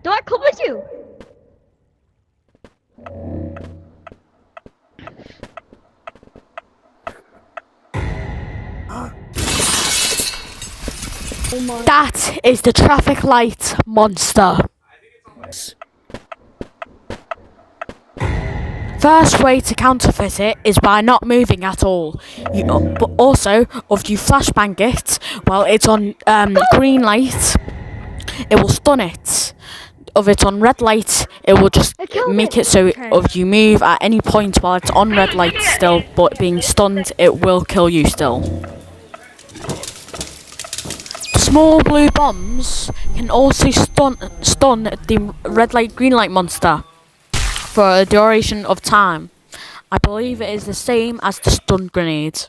Do I come with you? Oh my. That is the traffic light monster. First way to counterfeit it is by not moving at all. But also, if you flashbang it while it's on green light, it will stun it. If it's on red light, it will just It killed make it. it so Okay. if you move at any point while it's on red light still, but being stunned, it will kill you still. Small blue bombs can also stun the red light, green light monster for a duration of time. I believe it is the same as the stun grenade.